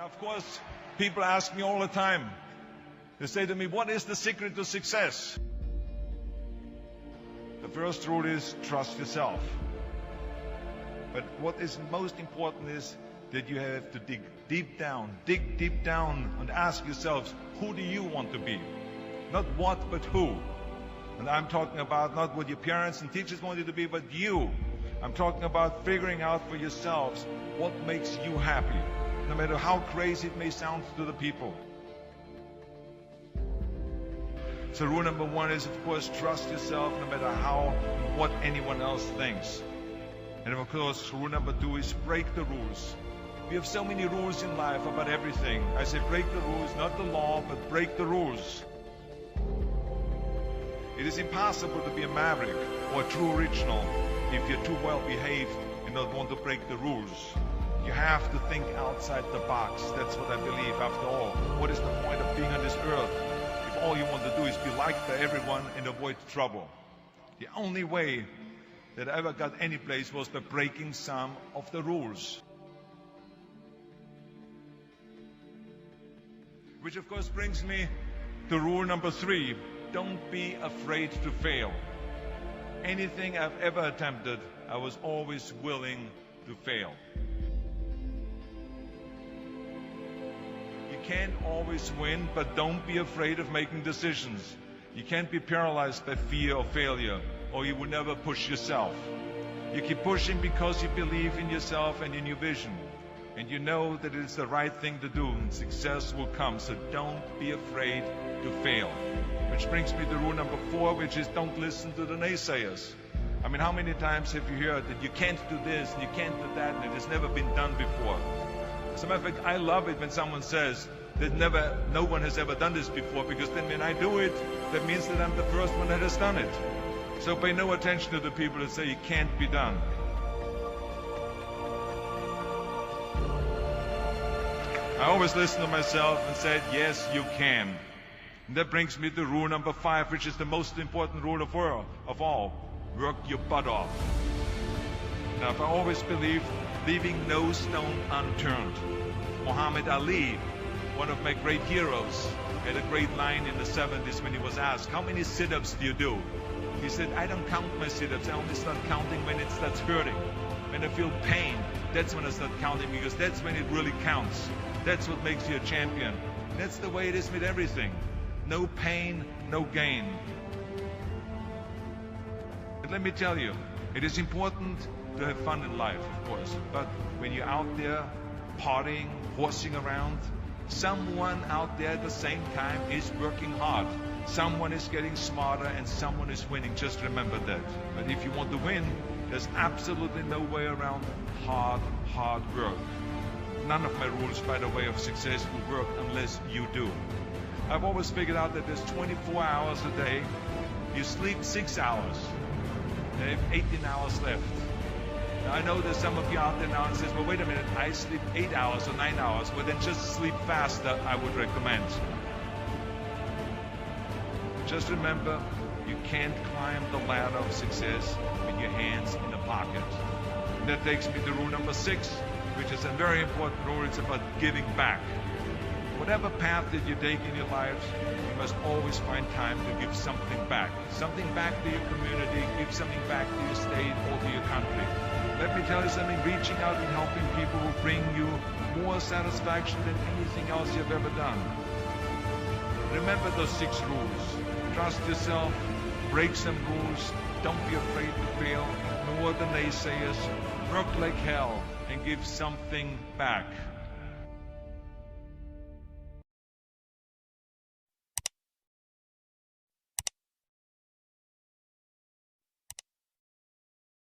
of course, people ask me all the time. They say to me, what is the secret to success? The first rule is trust yourself. But what is most important is that you have to dig deep down and ask yourselves, who do you want to be? Not what, but who. And I'm talking about not what your parents and teachers want you to be, but you. I'm talking about figuring out for yourselves what makes you happy, no matter how crazy it may sound to the people. So rule number one is, of course, trust yourself no matter what anyone else thinks. And of course, rule number two is break the rules. We have so many rules in life about everything. I say break the rules, not the law, but break the rules. It is impossible to be a maverick or a true original if you're too well behaved and don't want to break the rules. You have to think outside the box. That's what I believe. After all, what is the point of being on this earth if all you want to do is be liked by everyone and avoid trouble? The only way that I ever got any place was by breaking some of the rules. Which of course brings me to rule number three. Don't be afraid to fail. Anything I've ever attempted, I was always willing to fail. You can't always win, but don't be afraid of making decisions. You can't be paralyzed by fear of failure, or you will never push yourself. You keep pushing because you believe in yourself and in your vision. And you know that it is the right thing to do, and success will come. So don't be afraid to fail. Which brings me to rule number four, which is don't listen to the naysayers. I mean, how many times have you heard that you can't do this and you can't do that and it has never been done before? As a matter of fact, I love it when someone says that no one has ever done this before, because then when I do it, that means that I'm the first one that has done it. So pay no attention to the people that say it can't be done. I always listen to myself and said, yes, you can. And that brings me to rule number five, which is the most important rule of all. Work your butt off. Now, I've always believed leaving no stone unturned. Muhammad Ali, one of my great heroes, had a great line in the 70s when he was asked, how many sit-ups do you do? He said, I don't count my sit-ups. I only start counting when it starts hurting. When I feel pain, that's when I start counting, because that's when it really counts. That's what makes you a champion. And that's the way it is with everything. No pain, no gain. But let me tell you, it is important to have fun in life, of course. But when you're out there partying, horsing around, someone out there at the same time is working hard. Someone is getting smarter and someone is winning. Just remember that. But if you want to win, there's absolutely no way around hard work. None of my rules, by the way, of success will work unless you do. I've always figured out that there's 24 hours a day. You sleep 6 hours. You have 18 hours left. Now, I know there's some of you out there now and says, well, wait a minute, I sleep 8 hours or 9 hours. Well, then just sleep faster, I would recommend. Just remember, you can't climb the ladder of success with your hands in the pocket. And that takes me to rule number 6, which is a very important rule. It's about giving back. Whatever path that you take in your lives, you must always find time to give something back. Something back to your community, give something back to your state or to your country. Let me tell you something, reaching out and helping people will bring you more satisfaction than anything else you've ever done. Remember those 6 rules. Trust yourself, break some rules, don't be afraid to fail, ignore the naysayers, work like hell, and give something back.